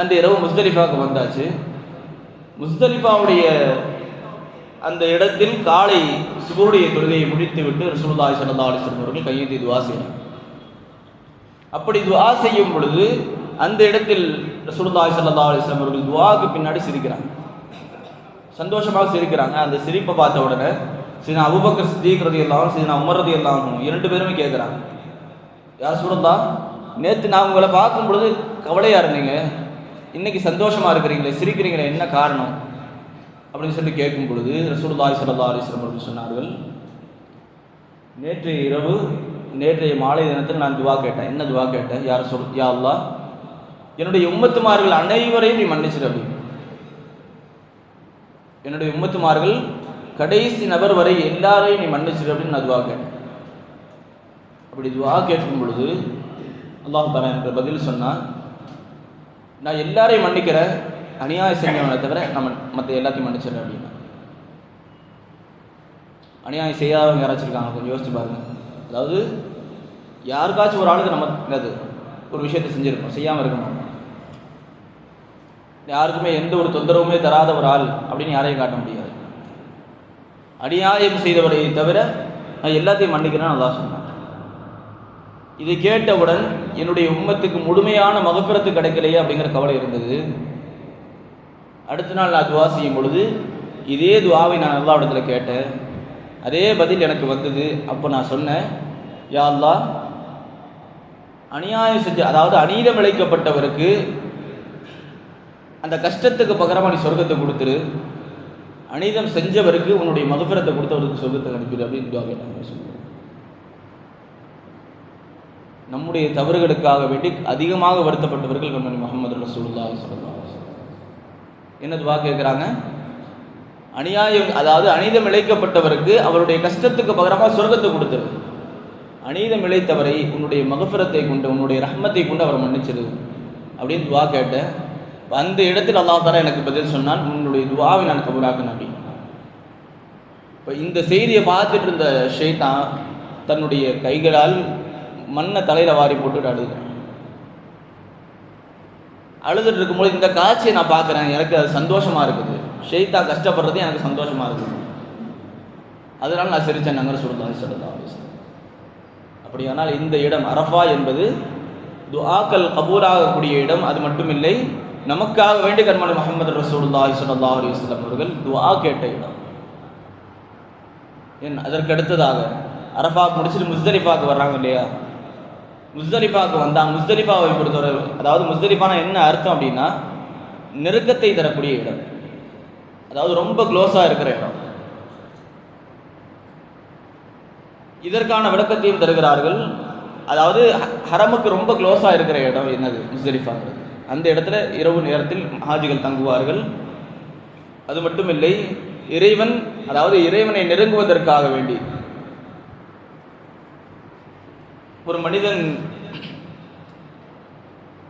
A: அந்த இரவு முஸ்தலிஃபாவுக்கு வந்தாச்சு. முஸ்தலிஃபாவுடைய அந்த இடத்தில் காலை சுபுடைய தொழுகையை முடித்து விட்டு ரசூலுல்லாஹி ஸல்லல்லாஹு அலைஹி வஸல்லம் அவர்கள் கையேந்தி துவா செய்யணும். அப்படி துவா செய்யும் பொழுது அந்த இடத்தில் ரசூலுல்லாஹி ஸல்லல்லாஹு அலைஹி வஸல்லம் அவர்கள் துவாவுக்கு பின்னாடி சிரிக்கிறாங்க, சந்தோஷமாக சிரிக்கிறாங்க. அந்த சிரிப்பை பார்த்த உடனே சையதுனா அபூபக்கர் சித்தீக் ரலியல்லாஹு அன்ஹு, சையதுனா உமர் ரலியல்லாஹு அன்ஹு 2 பேருமே கேட்குறாங்க, யா ரசூலல்லாஹ், நேற்று நான் உங்களை பார்க்கும் பொழுது கவலையாக இருந்தீங்க, இன்னைக்கு சந்தோஷமாக இருக்கிறீங்களே, சிரிக்கிறீங்களே, என்ன காரணம் அப்படின்னு சொல்லி கேட்கும் பொழுது ரசூலுல்லாஹி ஸல்லல்லாஹு அலைஹி வஸல்லம் அவர்கள் சொன்னார்கள், நேற்றைய மாலை தினத்தில் நான் துவா கேட்டேன். என்ன துவா கேட்டேன்? யா அல்லாஹ், என்னுடைய உம்மத்துமார்கள் அனைவரையும் நீ மன்னிச்சிரு அப்படி. என்னுடைய உம்மத்துமார்கள் கடைசி நபர் வரை எல்லாரையும் நீ மன்னிச்சிரு அப்படின்னு நான் துவா கேட்டேன். அப்படி துவா கேட்கும் பொழுது அல்லாஹ் தஆலா என்ற பதில் சொன்னால், நான் எல்லாரையும் மன்னிக்கிறேன், அநியாயம் செஞ்சவனை தவிர நம்ம மற்ற எல்லாத்தையும் மன்னிச்சிடறேன் அப்படின்னா. அநியாயம் செய்யாதவங்க யாராச்சும் இருக்காங்க? கொஞ்சம் யோசிச்சு பாருங்க. அதாவது யாருக்காச்சும் ஒரு ஆளுக்கு நம்ம என்னது ஒரு விஷயத்தை செஞ்சுருக்கோம், செய்யாமல் இருக்க மாட்டோம். யாருக்குமே எந்த ஒரு தொந்தரவுமே தராத ஒரு ஆள் அப்படின்னு யாரையும் காட்ட முடியாது. அநியாயம் செய்தவரை தவிர நான் எல்லாத்தையும் மன்னிக்கிறேன்னு அல்லாஹ் சொன்னான். இதை கேட்டவுடன் என்னுடைய உம்மத்துக்கு முழுமையான மகஃபிரத்து கிடைக்கலையே அப்படிங்கிற கவலை இருந்தது. அடுத்த நாள் நான் துவா செய்யும் பொழுது இதே துவாவை நான் அல்லாஹ்விடத்துல கேட்டேன், அதே பதில் எனக்கு வந்தது. அப்போ நான் சொன்னேன், யா அல்லாஹ், அநியாயம் செஞ்ச, அதாவது அநீதம் இழைக்கப்பட்டவருக்கு அந்த கஷ்டத்துக்கு பகரமாக நீ சொர்க்கத்தை கொடுத்துரு, அநீதம் செஞ்சவருக்கு உன்னுடைய மகஃபிரத்தை கொடுத்தவருக்கு சொர்க்கத்தை அனுப்பிடு அப்படின்னு துவா கேட்டாங்க. நம்முடைய தவறுகளுக்காக வேண்டி அதிகமாக வருத்தப்பட்டவர்கள் கண்மணி முஹம்மது ரசூலுல்லாஹி ஸல்லல்லாஹு அலைஹி வஸல்லம். என்ன துஆ கேட்குறாங்க? அநியாயம், அதாவது அநீதம் இழைக்கப்பட்டவருக்கு அவருடைய கஷ்டத்துக்கு பகரமாக சொர்க்கத்தை கொடுத்துரு. அநீதம் இழைத்தவரை உன்னுடைய மகஃபிரத்தை கொண்டு, உன்னுடைய ரஹ்மத்தை கொண்டு அவர் மன்னிச்சிரு அப்படின்னு துஆ கேட்டேன். அந்த இடத்தில் அல்லாஹ் தஆலா எனக்கு பதில் சொன்னான், உன்னுடைய துஆவை நான் கபூலாக்கினேன் அப்படி. இப்போ இந்த செய்தியை பார்த்துட்டு இருந்த ஷைத்தான் தன்னுடைய கைகளால் மண்ணை தலையில் வாரி போட்டுட்டு அழுதுட்டு இருக்கும்போது இந்த காட்சியை நான் பார்க்குறேன், எனக்கு அது சந்தோஷமாக இருக்குது. ஷைத்தான் கஷ்டப்படுறது எனக்கு சந்தோஷமாக இருக்குது, அதனால் நான் சிரித்தேன். நங்கர் சொல்லுதான் சொல்லலாம். அப்படியானால் இந்த இடம் அரஃபா என்பது துஆக்கள் கபூலாகக்கூடிய இடம். அது மட்டும் இல்லை, நமக்காக வேண்டி கண்மணி முஹம்மது ரசூலுல்லாஹி ஸல்லல்லாஹு அலைஹி வஸல்லம் அவர்கள் துஆ கேட்ட இடம். அதற்கு அடுத்ததாக அரஃபா முடிச்சுட்டு முஸ்தலிஃபாவுக்கு வர்றாங்க இல்லையா? முஸ்தலிஃபாவுக்கு வந்தாங்க. முஸ்தலிஃபாவை பொறுத்தவரை, அதாவது முஸ்தலிஃபானா என்ன அர்த்தம் அப்படின்னா நெருக்கத்தை தரக்கூடிய இடம், அதாவது ரொம்ப க்ளோஸாக இருக்கிற இடம். இதற்கான விளக்கத்தையும் தருகிறார்கள். அதாவது ஹரமுக்கு ரொம்ப க்ளோஸாக இருக்கிற இடம் என்னது? முஸ்தலிஃபாங்கிறது. அந்த இடத்துல இரவு நேரத்தில் ஹாஜிகள் தங்குவார்கள். அது மட்டும் இல்லை, இறைவன், அதாவது இறைவனை நெருங்குவதற்காக வேண்டி ஒரு மனிதன்,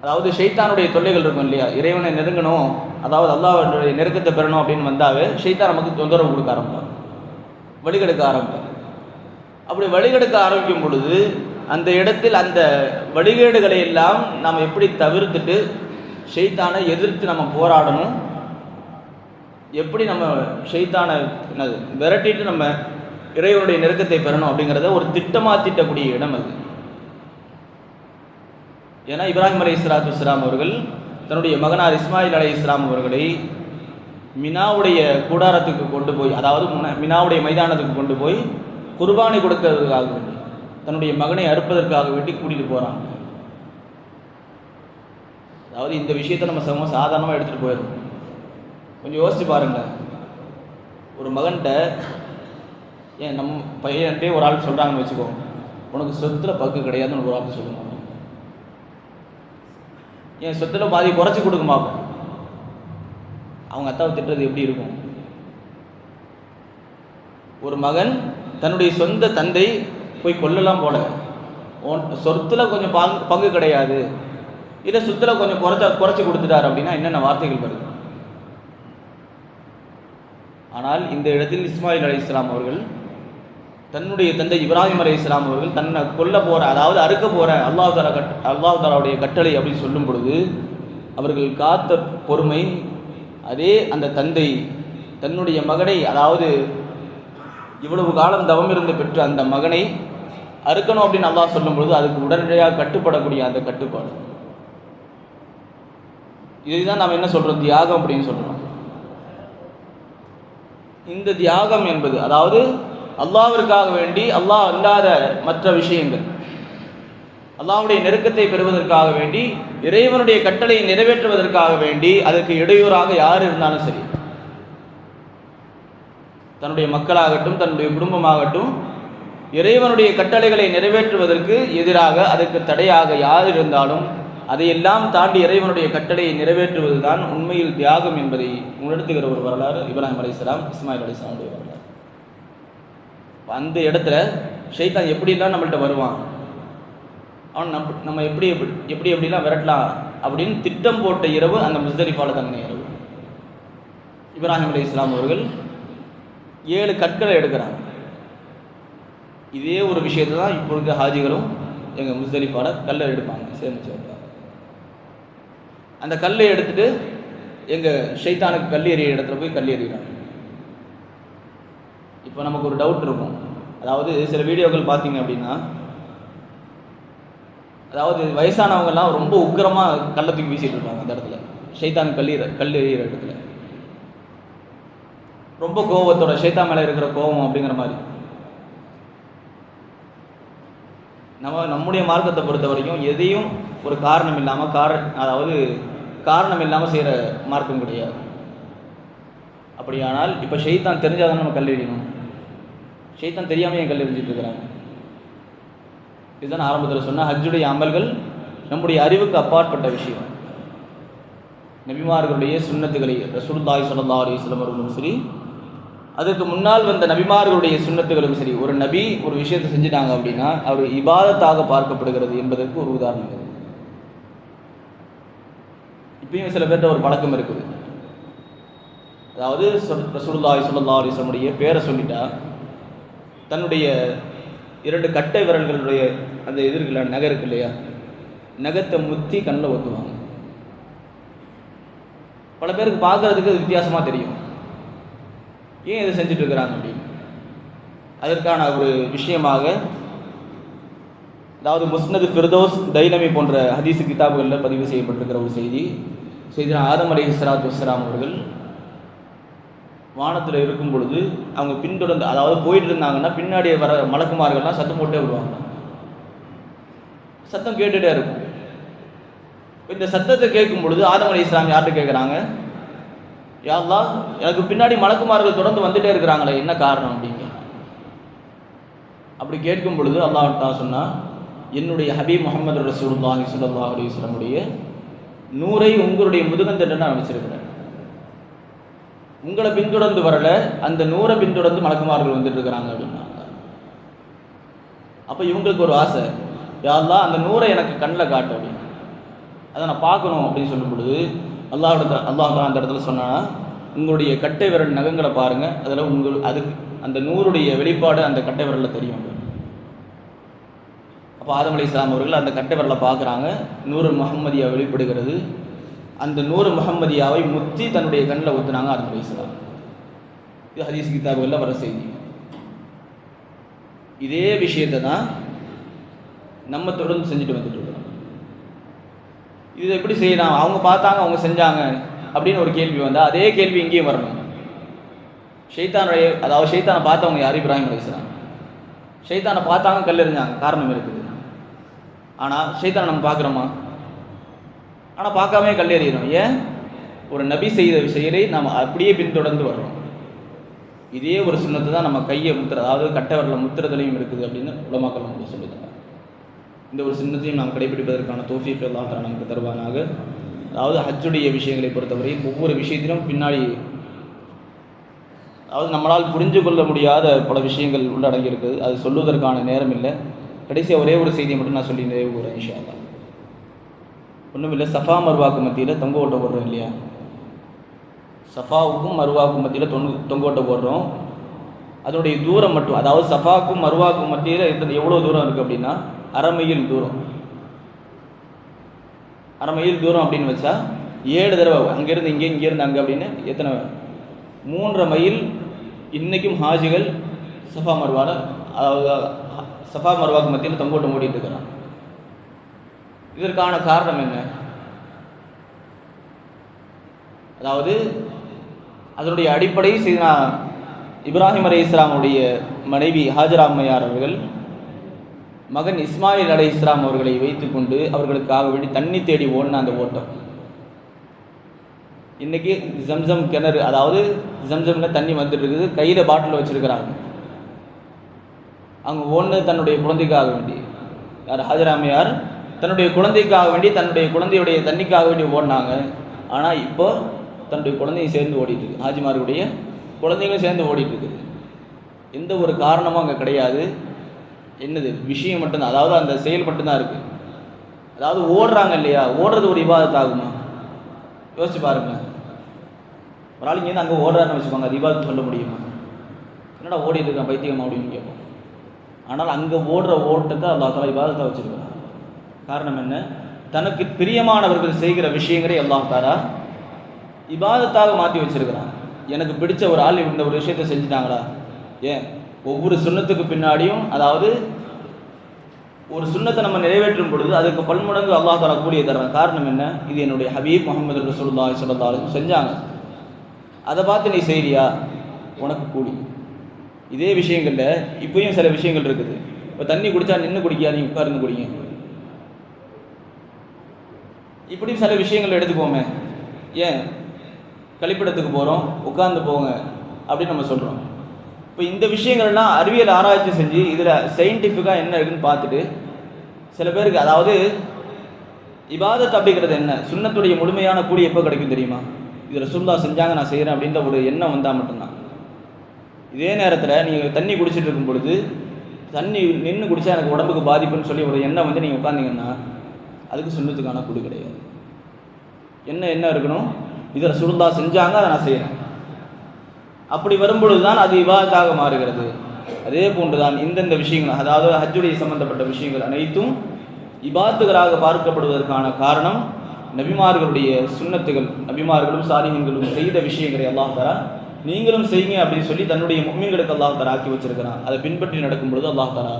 A: அதாவது ஷைத்தானுடைய தொல்லைகள் இருக்கும் இல்லையா, இறைவனை நெருங்கணும், அதாவது அல்லாஹ்வுடைய நெருக்கத்தை பெறணும் அப்படின்னு வந்தாவே ஷைத்தான் நமக்கு தொந்தரவு கொடுக்க ஆரம்பிப்பார், வழிகெடுக்க ஆரம்பிப்பார். அப்படி வழிகெடுக்க ஆரம்பிக்கும் பொழுது அந்த இடத்தில் அந்த வழிகேடுகளை எல்லாம் நாம் எப்படி தவிர்த்துட்டு ஷைத்தானை எதிர்த்து நம்ம போராடணும், எப்படி நம்ம ஷைத்தானை விரட்டிட்டு நம்ம இறைவனுடைய நெருக்கத்தை பெறணும் அப்படிங்கிறத ஒரு திட்டமாக திட்டக்கூடிய இடம் அது. ஏன்னா இப்ராஹிம் அலைஹிஸ்ஸலாத்து வஸ்ஸலாம் அவர்கள் தன்னுடைய மகனார் இஸ்மாயில் அலைஹிஸ்ஸலாம் அவர்களை மினாவுடைய கூடாரத்துக்கு கொண்டு போய், அதாவது மினாவுடைய மைதானத்துக்கு கொண்டு போய் குர்பானி கொடுக்கறதுக்காக வேண்டி, தன்னுடைய மகனை அறுப்பதற்காக வேண்டி கூட்டிகிட்டு போகிறாங்க. அதாவது இந்த விஷயத்தை நம்ம சாதாரணமாக எடுத்துகிட்டு போயிடும். கொஞ்சம் யோசிச்சு பாருங்க, ஒரு மகன்கிட்ட, ஏன் நம்ம பையன்கிட்டே ஒரு ஆள் சொல்கிறாங்கன்னு வச்சுக்கோ, உனக்கு சொத்தில் பங்கு கிடையாதுன்னு ஒரு ஆள் சொல்லுவாங்க. என் சொத்தில் பாதி குறைச்சி கொடுக்க மாப்போம். அவங்க அத்தாவை திட்டுறது எப்படி இருக்கும்? ஒரு மகன் தன்னுடைய சொந்த தந்தை போய் கொல்லலாம் போல, சொத்தில் கொஞ்சம் பங்கு கிடையாது, இல்லை சொத்தில் கொஞ்சம் குறைச்சி கொடுத்துட்டார் அப்படின்னா என்னென்ன வார்த்தைகள் வருது? ஆனால் இந்த இடத்தில் இஸ்மாயில் அலைஹிஸ்ஸலாம் அவர்கள் தன்னுடைய தந்தை இப்ராஹிம் அலைஹிஸ்ஸலாம் அவர்கள் தன்னை கொல்ல போகிற, அதாவது அறுக்க போகிற அல்லாஹ் தஆலாவுடைய கட்டளை அப்படின்னு சொல்லும் பொழுது அவர்கள் காத்த பொறுமை, அதே அந்த தந்தை தன்னுடைய மகனை, அதாவது இவ்வளவு காலம் தவம் இருந்து பெற்ற அந்த மகனை அறுக்கணும் அப்படின்னு அல்லாஹ் சொல்லும் பொழுது அதுக்கு உடனடியாக கட்டுப்படக்கூடிய அந்த கட்டுப்பாடு, இதுதான் நாம் என்ன சொல்கிறோம்? தியாகம் அப்படின்னு சொல்கிறோம். இந்த தியாகம் என்பது, அதாவது அல்லாஹ்விற்காக வேண்டி, அல்லாஹ் அல்லாத மற்ற விஷயங்கள், அல்லாஹ்வுடைய நெருக்கத்தை பெறுவதற்காக வேண்டி, இறைவனுடைய கட்டளையை நிறைவேற்றுவதற்காக வேண்டி அதற்கு இடையூறாக யார் இருந்தாலும் சரி, தன்னுடைய மக்களாகட்டும் தன்னுடைய குடும்பமாகட்டும், இறைவனுடைய கட்டளைகளை நிறைவேற்றுவதற்கு எதிராக அதற்கு தடையாக யார் இருந்தாலும் அதையெல்லாம் தாண்டி இறைவனுடைய கட்டளையை நிறைவேற்றுவது தான் உண்மையில் தியாகம் என்பதை உணர்த்துகிற ஒரு வரலாறு இப்ராஹிம் அலைஹிஸ்ஸலாம் இஸ்மாயில் அலைஹிஸ்ஸலாமுடைய வரலாறு. அந்த இடத்துல ஷைத்தான் எப்படிலாம் நம்மள்கிட்ட வருவான், அவன் நம்ம எப்படிலாம் விரட்டலாம் அப்படின்னு திட்டம் போட்ட இரவு அந்த முஸ்தலிஃபாவில் தங்கின இரவு. இப்ராஹிம் அலைஹிஸ்ஸலாம் அவர்கள் 7 கற்களை எடுக்கிறாங்க. இதே ஒரு விஷயத்தை தான் இப்போ இருக்க ஹாஜிகளும் எங்கள் முஸ்தலிஃபாவில் கல்லை எடுப்பாங்க, சேர்ந்து வைப்பாங்க. அந்த கல்லை எடுத்துட்டு எங்கள் ஷைத்தானுக்கு கல் எறிய இடத்துல போய் கல் எறிகிறாங்க. இப்போ நமக்கு ஒரு டவுட் இருக்கும், அதாவது சில வீடியோக்கள் பார்த்தீங்க அப்படின்னா, அதாவது வயசானவங்கெல்லாம் ரொம்ப உக்கிரமாக கள்ளத்துக்கு வீசிட்டு இருப்பாங்க. அந்த இடத்துல ஷைத்தானுக்கு கல் எறிகிற இடத்துல ரொம்ப கோபத்தோட, ஷைத்தான் மேலே இருக்கிற கோபம் அப்படிங்கிற மாதிரி. நம்முடைய மார்க்கத்தை பொறுத்த வரைக்கும் எதையும் ஒரு காரணம் இல்லாமல் அதாவது காரணம் இல்லாமல் செய்கிற மார்க்கம் கிடையாது. அப்படியானால் இப்போ ஷைத்தான் தெரிஞ்சால் தான் நம்ம கல் எறியணும். ஷைத்தான் தெரியாமல் ஏன் கல் எறிஞ்சிட்டு இருக்கிறாங்க? இதுதான் ஆரம்பத்தில் சொன்ன ஹஜ்ஜுடைய அமல்கள் நம்முடைய அறிவுக்கு அப்பாற்பட்ட விஷயம். நபிமார்களுடைய சுன்னத்துகளை ரசூலுல்லாஹி ஸல்லல்லாஹு அலைஹி வஸல்லம் அவர்களும் சரி, அதுக்கு முன்னால் வந்த நபிமார்களுடைய சுன்னத்துகளும் சரி, ஒரு நபி ஒரு விஷயத்தை செஞ்சுட்டாங்க அப்படின்னா அவர் இபாதத்தாக பார்க்கப்படுகிறது என்பதற்கு ஒரு உதாரணம் இது. இப்பயும் சில பேர்கிட்ட ஒரு பழக்கம் இருக்குது. அதாவது ரசூலுல்லாஹி ஸல்லல்லாஹு அலைஹி வஸல்லம் பேரை சொல்லிட்டா தன்னுடைய 2 கட்டை விரல்களுடைய அந்த எதிர்களை நகருக்கு இல்லையா, நகத்தை முத்தி கண்ணில் ஒத்துவாங்க. பல பேருக்கு பார்க்கறதுக்கு அது வித்தியாசமாக தெரியும். ஏன் இதை செஞ்சுட்டு இருக்கிறாங்க அப்படின்னு அதற்கான ஒரு விஷயமாக, அதாவது முஸ்னது ஃபிர்தௌஸ் தைலமி போன்ற ஹதீஸ் கிதாபுகளில் பதிவு செய்யப்பட்டிருக்கிற ஒரு செய்தி ஆதம் அலைஹிஸ்ஸலாத்து வஸ்ஸலாம் அவர்கள் வானத்தில் இருக்கும் பொழுது அவங்க பின்தொடர்ந்து, அதாவது போயிட்டு இருந்தாங்கன்னா பின்னாடி வர மலக்குமார்கள்லாம் சத்தம் போட்டே வருவாங்க. சத்தம் கேட்டுகிட்டே இருக்கும். இந்த சத்தத்தை கேட்கும் பொழுது ஆதம் அலைஹிஸ்ஸலாம் யார்கிட்ட கேட்குறாங்க, யா அல்லாஹ், எனக்கு பின்னாடி மலக்குமார்கள் தொடர்ந்து வந்துட்டே இருக்கிறாங்களே, என்ன காரணம் அப்படிங்க. அப்படி கேட்கும் பொழுது அல்லாஹ் தான் சொன்னா, என்னுடைய ஹபீப் முஹம்மது ரசூலுல்லாஹி ஸல்லல்லாஹு அலைஹி வஸல்லமுடைய நூரை உங்களுடைய முதுகந்தட்டை நான் வச்சிருக்கிறேன். உங்களை பின்தொடர்ந்து வரல, அந்த நூரை பின்தொடர்ந்து மலக்குமார்கள் வந்துட்டு இருக்கிறாங்க அப்படின்னாங்க. அப்போ இவங்களுக்கு ஒரு ஆசை, யா அல்லாஹ் அந்த நூரை எனக்கு கண்ணில் காட்டு அப்படின்னு, அதை நான் பார்க்கணும் அப்படின்னு சொல்லும் பொழுது அல்லாஹ் அந்த இடத்துல சொன்னா, உங்களுடைய கட்டை விரல் நகங்களை பாருங்கள், அதில் அதுக்கு அந்த நூறுடைய வெளிப்பாடு அந்த கட்டை விரலில் தெரியும். அப்போ ஆதம் அலைஹிஸ்ஸலாம் அவர்கள் அந்த கட்டை விரலை பார்க்குறாங்க, நூறு முஹம்மதியா வெளிப்படுகிறது. அந்த நூறு முஹம்மதியாவை முத்தி தன்னுடைய கண்ணில் ஊற்றுனாங்க ஆதம் அலைஹிஸ்ஸலாம். இது ஹதீஸ் கிதாபுகளில் வர செய்தி. இதே விஷயத்தை தான் நம்ம தொடர்ந்து செஞ்சுட்டு வந்துட்டு இருக்கிறோம். இது எப்படி செய்யலாம், அவங்க பார்த்தாங்க அவங்க செஞ்சாங்க அப்படின்னு ஒரு கேள்வி வந்தால் அதே கேள்வி இங்கேயும் வரணும். ஷைத்தானை பார்த்தவங்க யார்? இப்ராஹிம் அலைஹிஸ்ஸலாம். ஷைத்தானை பார்த்தாங்க, கல்லெறிஞ்சாங்க, காரணம் இருக்குது. ஆனால் ஷைத்தானை நம்ம பார்க்குறோமா? ஆனால் பார்க்காமே கல்லெறிகிறோம். ஏன்? ஒரு நபி செய்த செயலை நாம் அப்படியே பின்தொடர்ந்து வர்றோம். இதே ஒரு சுன்னத்தை தான் நம்ம கையை முத்துற, அதாவது கட்டை விரல முத்துறதுலையும் இருக்குது அப்படின்னு உலமாக்கள் நமக்கு சொல்லித்தராங்க. இந்த ஒரு சுன்னத்தையும் நாம் கடைபிடிப்பதற்கான தௌஃபீக் அல்லாஹ் தஆலா நமக்கு தருவானாக. அதாவது ஹஜ்ஜுடைய விஷயங்களை பொறுத்தவரை ஒவ்வொரு விஷயத்திலும் பின்னாடி, அதாவது நம்மளால் புரிஞ்சு கொள்ள முடியாத பல விஷயங்கள் உள்ளடங்கி இருக்குது. அது சொல்லுவதற்கான நேரம் இல்லை. கடைசியாக ஒரே ஒரு செய்தியை மட்டும் நான் சொல்லி நிறைவு கூறேன் இன்ஷா அல்லாஹ். ஒன்றும் இல்லை, சஃபா மர்வாக்கு மத்தியில் தொங்க ஓட்ட போடுறோம் இல்லையா? சஃபாவுக்கும் மர்வாவுக்கும் மத்தியில் தொங்க ஓட்ட போடுறோம். அதனுடைய தூரம் மட்டும், அதாவது சஃபாவுக்கும் மர்வாவுக்கும் மத்தியில் எவ்வளோ தூரம் இருக்குது அப்படின்னா 1/2 மைல் தூரம். 1/2 மைல் தூரம் அப்படின்னு வச்சா 7 தடவை அங்கேருந்து இங்கேருந்து அங்கே அப்படின்னு எத்தனை? 3.5 மைல் இன்றைக்கும் ஹாஜிகள் சஃபா மர்வால, அதாவது சஃபா மர்வாக்கு மத்தியில் தொங்கோட்டம் ஓடிட்டு இருக்கிறான். இதற்கான காரணம் என்ன? அதாவது அதனுடைய அடிப்படை சையதுனா இப்ராஹிம் அலைஹிஸ்ஸலாமுடைய மனைவி ஹாஜரா அம்மையார் அவர்கள் மகன் இஸ்மாயில் அலைஹிஸ்ஸலாம் அவர்களை வைத்துக்கொண்டு அவர்களுக்காக வேண்டி தண்ணி தேடி ஓடின அந்த ஓட்டம். இன்றைக்கி ஜம்சம் கிணறு, அதாவது ஜம்சம்ல தண்ணி வந்துட்டு இருக்குது, கையில் பாட்டில் வச்சுருக்கிறாங்க. அவங்க ஓடுனது தன்னுடைய குழந்தைக்காக வேண்டி. யார்? ஹாஜரா அம்மையார் தன்னுடைய குழந்தைக்காக வேண்டி, தன்னுடைய குழந்தையுடைய தண்ணிக்காக வேண்டி ஓடினாங்க. ஆனால் இப்போ தன்னுடைய குழந்தையும் சேர்ந்து ஓடிட்டுருக்கு, ஹாஜிமாருடைய குழந்தைங்களும் சேர்ந்து ஓடிட்டுருக்குது. எந்த ஒரு காரணமும் அங்கே கிடையாது. என்னது விஷயம் மட்டும்தான், அதாவது அந்த செயல் மட்டும்தான் இருக்குது. அதாவது ஓடுறாங்க இல்லையா, ஓடுறது ஒரு இபாதத் ஆகுமா? யோசிச்சு பாருங்க. ஒரு ஆள் இங்கேருந்து அங்கே ஓடுறாருன்னு வச்சுக்கோங்க, அது இபாதத் சொல்ல முடியுமா? என்னடா ஓடிட்டு இருக்கான் பைத்தியமா அப்படின்னு கேட்போம். ஆனால் அங்கே ஓடுற ஓட்டத்தை அல்லாஹ் தஆலா இபாதத்தாக வச்சுருக்கான். காரணம் என்ன? தனக்கு பிரியமானவர்கள் செய்கிற விஷயங்களே அல்லாஹ் தஆலா இபாதத்தாக மாற்றி வச்சிருக்கிறான். எனக்கு பிடிச்ச ஒரு ஆள் இந்த ஒரு விஷயத்தை செஞ்சுட்டாங்களா? ஏன் ஒவ்வொரு சுன்னத்துக்கு பின்னாடியும், அதாவது ஒரு சுன்னத்தை நம்ம நிறைவேற்றும் பொழுது அதுக்கு பன்மடங்கு அல்லாஹ் தஆலா கூலியை தர்றான். காரணம் என்ன? இது என்னுடைய ஹபீப் முஹம்மது ரசூலுல்லாஹி ஸல்லல்லாஹு அலைஹி வஸல்லம் செஞ்சாங்க, அதை பார்த்து நீ செய்றியா, உனக்கு கூலி. இதே விஷயங்களில் இப்பயும் சில விஷயங்கள் இருக்குது. இப்போ தண்ணி குடித்தா நின்று குடிக்காதீங்க, உட்கார்ந்து குடிங்க. இப்படி சில விஷயங்கள் எடுத்துக்கோமே. ஏன்? கழிப்பிடத்துக்கு போகிறோம், உட்கார்ந்து போங்க அப்படின்னு நம்ம சொல்கிறோம். இப்போ இந்த விஷயங்கள்லாம் அறிவியல் ஆராய்ச்சி செஞ்சு இதில் சயின்டிஃபிக்காக என்ன இருக்குன்னு பார்த்துட்டு சில பேருக்கு அதாவது இபாதத் அப்படிங்கிறது என்ன, சுன்னத்துடைய முழுமையான கூலி எப்போ கிடைக்கும் தெரியுமா? இது ரசூலுல்லாஹ் செஞ்சாங்க நான் செய்கிறேன் அப்படின்ற ஒரு எண்ணம் வந்தால் மட்டும்தான். இதே நேரத்தில் நீங்கள் தண்ணி குடிச்சிட்டு இருக்கும் பொழுது தண்ணி நின்று குடித்தா எனக்கு உடம்புக்கு பாதிப்புன்னு சொல்லி ஒரு எண்ணம் வந்து நீங்கள் உட்காந்தீங்கன்னா அதுக்கு சுன்னத்துக்கான கூலி கிடையாது. என்ன இருக்கணும், இதை ரசூலுல்லாஹ் செஞ்சாங்க அதை நான் செய்கிறேன், அப்படி வரும்பொழுது தான் அது இபாதத்தாக மாறுகிறது. அதே போன்றுதான் இந்தந்த விஷயங்கள், அதாவது ஹஜ்ஜுடைய சம்பந்தப்பட்ட விஷயங்கள் அனைத்தும் இபாதத்துகளாக பார்க்கப்படுவதற்கான காரணம் நபிமார்களுடைய சுன்னத்துகள், நபிமார்களும் சாலிஹீன்களும் செய்த விஷயங்களை அல்லாஹ் தஆலா நீங்களும் செய்யுங்க அப்படின்னு சொல்லி தன்னுடைய முஃமின்களுக்கு அல்லாஹ் தஆலா ஆக்கி வச்சிருக்கிறான். அதை பின்பற்றி நடக்கும் பொழுது அல்லாஹ் தஆலா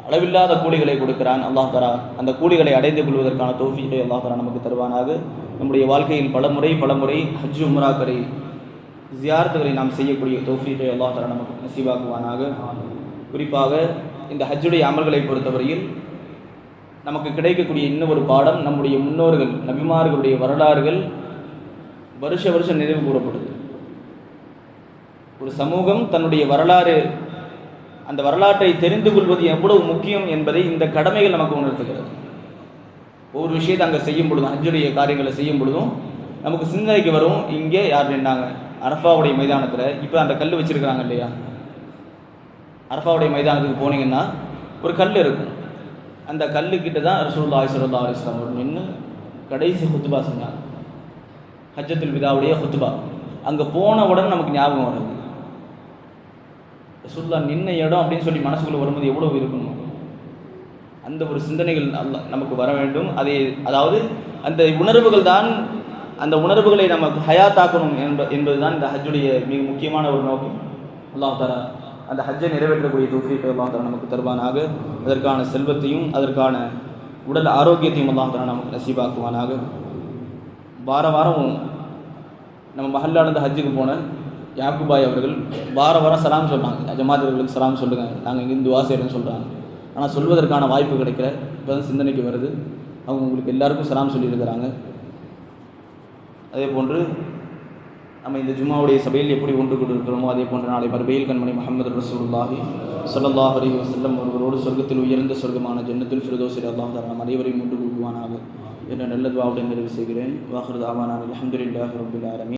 A: அளவில்லாத கூலிகளை கொடுக்கிறான். அல்லாஹ் தஆலா அந்த கூலிகளை அடைந்து கொள்வதற்கான தௌஃபீகை அல்லாஹ் தஆலா நமக்கு தருவானாக. நம்முடைய வாழ்க்கையில் பல முறை ஹஜ் உம்ராக்களை ஜியாரத்துகளை நாம் செய்யக்கூடிய தௌஃபீகை அல்லாஹ் தஆலா நமக்கு நசீபாக்குவானாக. குறிப்பாக இந்த ஹஜ்ஜுடைய அமல்களை பொறுத்தவரையில் நமக்கு கிடைக்கக்கூடிய இன்னொரு பாடம், நம்முடைய முன்னோர்கள் நபிமார்களுடைய வரலாறுகள் வருஷம் நினைவு கூறப்படுது. ஒரு சமூகம் தன்னுடைய வரலாறு, அந்த வரலாற்றை தெரிந்து கொள்வது எவ்வளவு முக்கியம் என்பதை இந்த கடமைகள் நமக்கு உணர்த்துகிறது. ஒவ்வொரு விஷயத்தை அங்கே செய்யும் பொழுதும், ஹஜ்ஜுடைய காரியங்களை செய்யும் பொழுதும் நமக்கு சிந்தனைக்கு வரும், இங்கே யார் நின்றாங்க அரஃபாவுடைய மைதானத்தில். இப்போ அந்த கல் வச்சுருக்கிறாங்க இல்லையா, அரஃபாவுடைய மைதானத்துக்கு போனீங்கன்னா ஒரு கல் இருக்கும். அந்த கல்லுக்கிட்ட தான் ரசூலுல்லாஹி ஸல்லல்லாஹு அலைஹி வஸல்லம் அவர்கள் நின்று கடைசி ஹுத்பா செஞ்சாங்க, ஹஜ்ஜத்துல் விதாவுடைய ஹுத்பா. அங்கே போன உடனே நமக்கு ஞாபகம் வருது ரசூலுல்லாஹ் நின்ன இடம் அப்படின்னு சொல்லி மனசுக்குள்ளே வரும்போது எவ்வளோ இருக்கணும். அந்த ஒரு சிந்தனைகள் அல்லாஹ் நமக்கு வர வேண்டும். அதாவது அந்த உணர்வுகள் தான், அந்த உணர்வுகளை நமக்கு ஹயாத்தாக்கணும் என்பது தான் இந்த ஹஜ்ஜுடைய மிக முக்கியமான ஒரு நோக்கம். அல்லாஹ் தஆலா அந்த ஹஜ்ஜை நிறைவேற்றக்கூடிய தௌஃபீகை அல்லாஹ் தஆலா நமக்கு தருவானாக. அதற்கான செல்வத்தையும் அதற்கான உடல் ஆரோக்கியத்தையும் அல்லாஹ் தஆலா நமக்கு நசீபாக்குவானாக. வாரம் நம்ம மஹல்லாலேருந்து ஹஜ்ஜுக்கு போன யாக்குபாய் அவர்கள் வாரம் சலாம் சொல்கிறாங்க, ஜமாத்தர்களுக்கு சலாம் சொல்லுங்கள், நாங்கள் இங்கே துஆ செய்கிறேன்னு சொல்கிறாங்க. ஆனால் சொல்வதற்கான வாய்ப்பு கிடைக்கல. இப்போ தான் சிந்தனைக்கு வருது, அவங்க உங்களுக்கு எல்லாருக்கும் சலாம் சொல்லியிருக்கிறாங்க. அதே போன்று நம்ம இந்த ஜும்மாவுடைய சபையில் எப்படி ஒன்று கொண்டிருக்கிறோமோ அதே போன்று நாளை மறுபையில் கண்மணி முஹம்மது ரசூலுல்லாஹி ஸல்லல்லாஹு அலைஹி வஸல்லம் அவர்களோடு சொர்க்கத்தில் உயர்ந்த சொர்க்கமான ஜன்னத்துல் ஃபிர்தௌஸில் அல்லாஹ் தஆலா நம் அனைவரையும் ஒன்று கூட்டுவானாக என்ற நல்ல துஆவுடன் நிறைவு செய்கிறேன். வாஹிரு தஅவானா அல்ஹம்துலில்லாஹி ரப்பில் ஆலமீன்.